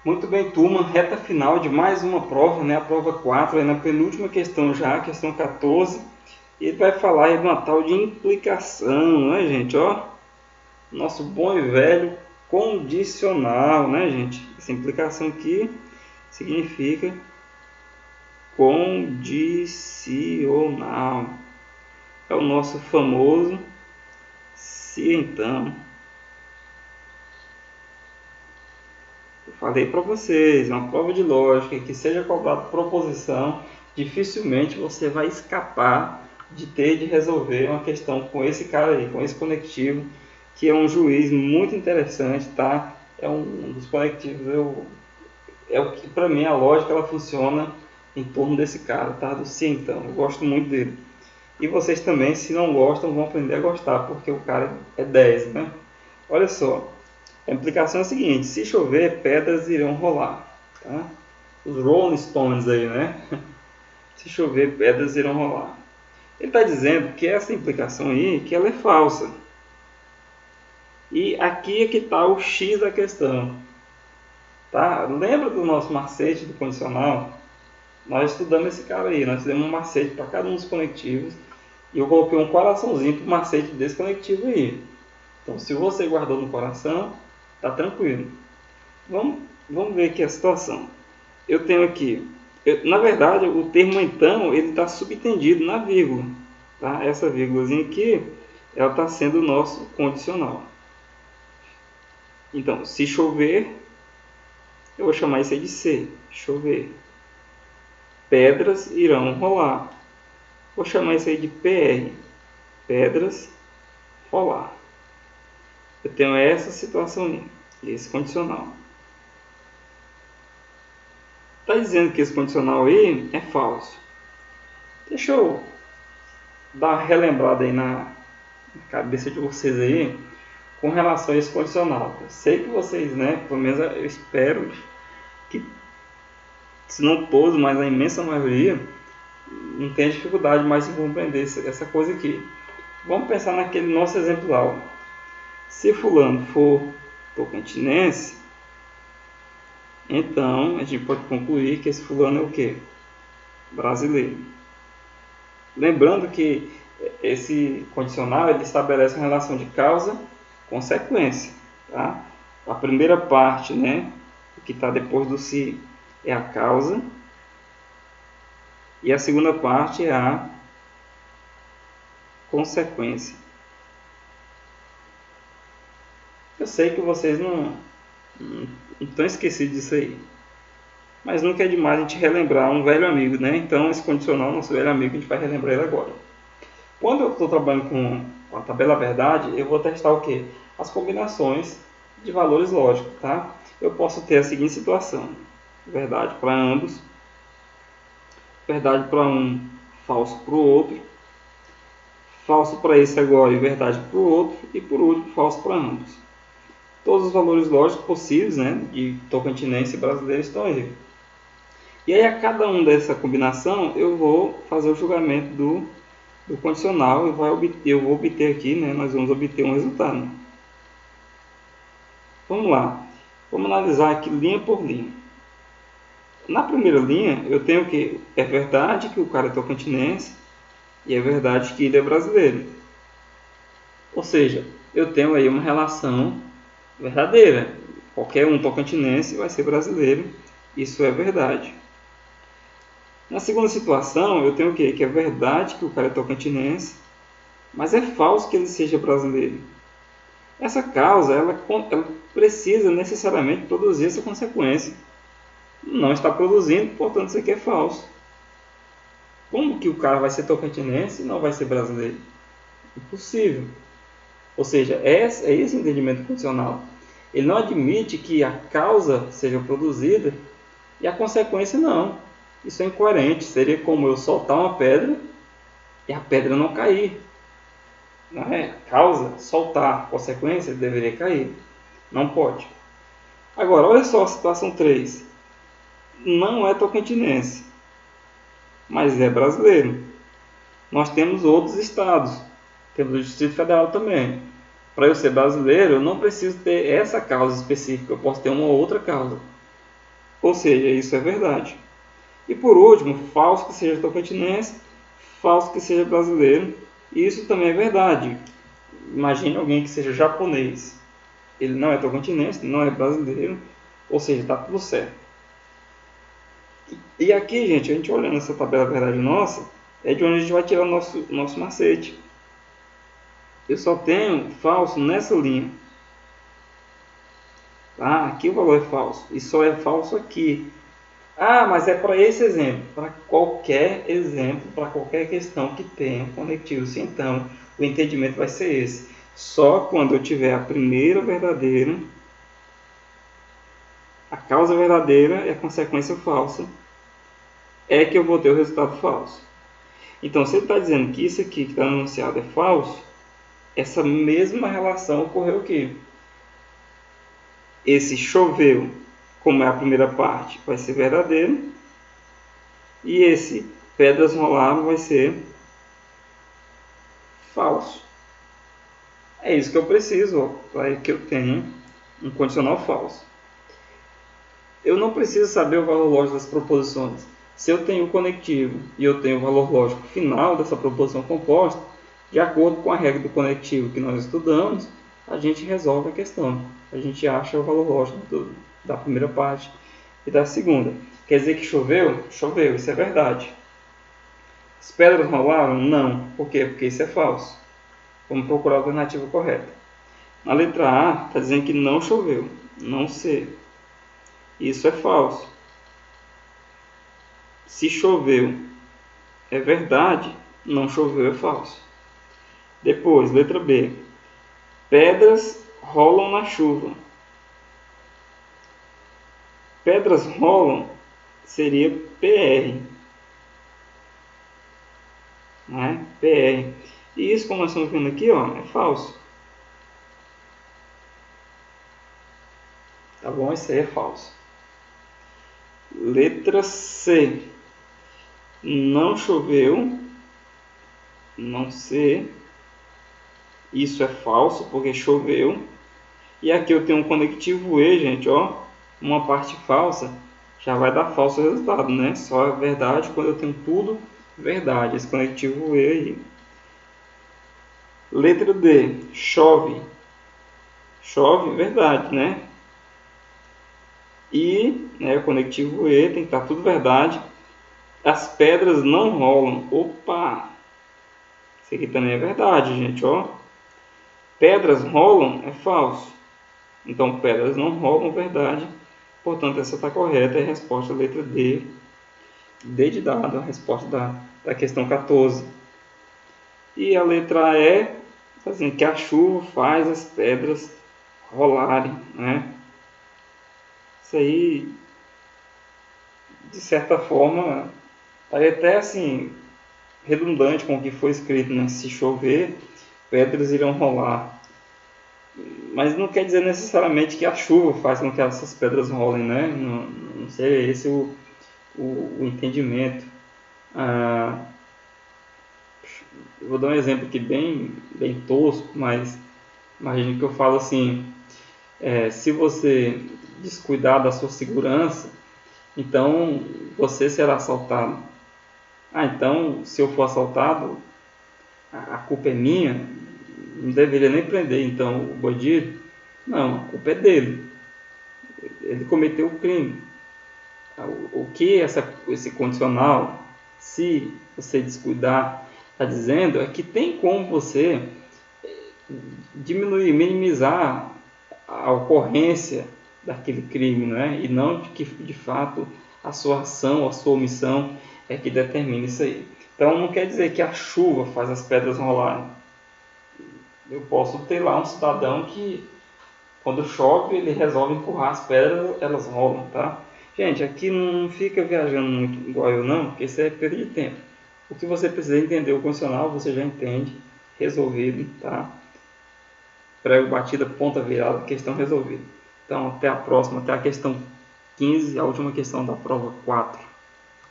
Muito bem, turma, reta final de mais uma prova, né? A prova 4, aí na penúltima questão já, questão 14. E ele vai falar aí de uma tal de implicação, né, gente? Ó, nosso bom e velho condicional, né, gente? Essa implicação aqui significa condicional. É o nosso famoso se então. Eu falei para vocês, é uma prova de lógica que seja cobrada proposição, dificilmente você vai escapar de ter de resolver uma questão com esse cara aí, com esse conectivo, que é um juiz muito interessante, tá? É um dos conectivos, é o que para mim a lógica ela funciona em torno desse cara, tá? Do se então, eu gosto muito dele. E vocês também, se não gostam, vão aprender a gostar, porque o cara é 10, né? Olha só, a implicação é a seguinte: se chover, pedras irão rolar. Tá? Os Rolling Stones aí, né? Se chover, pedras irão rolar. Ele está dizendo que essa implicação aí, que ela é falsa. E aqui é que está o X da questão. Tá? Lembra do nosso macete do condicional? Nós estudamos esse cara aí, nós fizemos um macete para cada um dos conectivos. E eu coloquei um coraçãozinho para o macete desse conectivo aí. Então, se você guardou no coração, tá tranquilo. Vamos ver aqui a situação. Eu tenho aqui, na verdade, o termo então ele está subtendido na vírgula. Tá? Essa vírgulazinha aqui, ela está sendo o nosso condicional. Então, se chover, eu vou chamar isso aí de C. Chover. Pedras irão rolar. Vou chamar isso aí de PR. Pedras rolar. Eu tenho essa situação aí, esse condicional. Está dizendo que esse condicional aí é falso. Deixa eu dar uma relembrada aí na cabeça de vocês aí com relação a esse condicional. Eu sei que vocês, né, pelo menos eu espero que, se não todos, mas a imensa maioria, não tenha dificuldade mais em compreender essa coisa aqui. Vamos pensar naquele nosso exemplo lá. Ó. Se fulano for tocantinense, então a gente pode concluir que esse fulano é o quê? Brasileiro. Lembrando que esse condicional ele estabelece uma relação de causa-consequência. Tá? A primeira parte, né, o que está depois do se, é a causa. E a segunda parte é a consequência. Eu sei que vocês não estão esquecidos disso aí. Mas nunca é demais a gente relembrar um velho amigo, né? Então esse condicional, nosso velho amigo, a gente vai relembrar ele agora. Quando eu estou trabalhando com a tabela verdade, eu vou testar o quê? As combinações de valores lógicos, tá? Eu posso ter a seguinte situação: verdade para ambos, verdade para um, falso para o outro, falso para esse agora e verdade para o outro, e por último, falso para ambos. Todos os valores lógicos possíveis, né, de tocantinense e brasileiro estão aí. E aí a cada um dessa combinação eu vou fazer o julgamento do condicional e eu vou obter aqui, né, nós vamos obter um resultado. Vamos lá, vamos analisar aqui linha por linha. Na primeira linha eu tenho que é verdade que o cara é tocantinense e é verdade que ele é brasileiro. Ou seja, eu tenho aí uma relação verdadeira. Qualquer um tocantinense vai ser brasileiro, isso é verdade. Na segunda situação, eu tenho o quê? Que é verdade que o cara é tocantinense, mas é falso que ele seja brasileiro. Essa causa, ela precisa necessariamente produzir essa consequência. Não está produzindo, portanto isso aqui é falso. Como que o cara vai ser tocantinense e não vai ser brasileiro? Impossível. Ou seja, é esse o entendimento funcional. Ele não admite que a causa seja produzida e a consequência não. Isso é incoerente. Seria como eu soltar uma pedra e a pedra não cair. Não é? Causa, soltar. Consequência, deveria cair. Não pode. Agora, olha só a situação 3. Não é tocantinense, mas é brasileiro. Nós temos outros estados. Temos o Distrito Federal também. Para eu ser brasileiro, eu não preciso ter essa causa específica. Eu posso ter uma outra causa. ou seja, isso é verdade. E por último, falso que seja tocantinense, falso que seja brasileiro, isso também é verdade. Imagine alguém que seja japonês, ele não é tocantinense, não é brasileiro, ou seja, está tudo certo. E aqui, gente, a gente olhando essa tabela verdade nossa, é de onde a gente vai tirar o nosso macete. Eu só tenho falso nessa linha. Tá? Aqui o valor é falso. E só é falso aqui. Ah, mas é para esse exemplo. Para qualquer exemplo, para qualquer questão que tenha conectivo. Então, o entendimento vai ser esse. Só quando eu tiver a primeira verdadeira, a causa verdadeira e a consequência falsa, é que eu vou ter o resultado falso. Então, se ele está dizendo que isso aqui que está anunciado é falso, essa mesma relação ocorreu aqui. Esse choveu, como é a primeira parte, vai ser verdadeiro. E esse pedras rolaram vai ser falso. É isso que eu preciso para que eu tenha um condicional falso. Eu não preciso saber o valor lógico das proposições. Se eu tenho o conectivo e eu tenho o valor lógico final dessa proposição composta, de acordo com a regra do conectivo que nós estudamos, a gente resolve a questão. A gente acha o valor lógico da primeira parte e da segunda. Quer dizer que choveu? Choveu, isso é verdade. As pedras rolaram? Não. Por quê? Porque isso é falso. Vamos procurar a alternativa correta. Na letra A, está dizendo que não choveu. Não C. Isso é falso. Se choveu é verdade, não choveu é falso. Depois, letra B. Pedras rolam na chuva. Pedras rolam seria PR. Né? PR. E isso, como nós estamos vendo aqui, ó, é falso. Tá bom? Isso aí é falso. Letra C. Não choveu. Não C. Isso é falso, porque choveu. E aqui eu tenho um conectivo E, gente, ó. Uma parte falsa já vai dar falso resultado, né? Só é verdade quando eu tenho tudo verdade. Esse conectivo E aí. Letra D. Chove. Chove, verdade, né? E né, o conectivo E tem que estar tudo verdade. As pedras não rolam. Opa! Isso aqui também é verdade, gente, ó. Pedras rolam é falso. Então, pedras não rolam, verdade. Portanto, essa está correta. É a resposta letra D. D de dado, a resposta da questão 14. E a letra E, está dizendo que a chuva faz as pedras rolarem, né? Isso aí, de certa forma, parece até assim, redundante com o que foi escrito, né? Se chover, pedras irão rolar. Mas não quer dizer necessariamente que a chuva faz com que essas pedras rolem, né? Não sei, esse é o entendimento. Eu vou dar um exemplo aqui bem tosco, mas imagine que eu falo assim, se você descuidar da sua segurança, então você será assaltado. Então se eu for assaltado, a culpa é minha, não deveria nem prender então o bandido. Não, a culpa é dele. Ele cometeu o crime. O que esse condicional, se você descuidar, está dizendo é que tem como você diminuir, minimizar a ocorrência daquele crime, né? E não que de fato a sua ação, a sua omissão é que determina isso aí. Então não quer dizer que a chuva faz as pedras rolarem. Eu posso ter lá um cidadão que quando chove ele resolve empurrar as pedras, elas rolam, tá? Gente, aqui não fica viajando muito igual eu não, porque isso é perda de tempo. O que você precisa entender o condicional, você já entende, resolvido, tá? Prego batida, ponta virada, questão resolvida. Então, até a próxima, até a questão 15, a última questão da prova 4.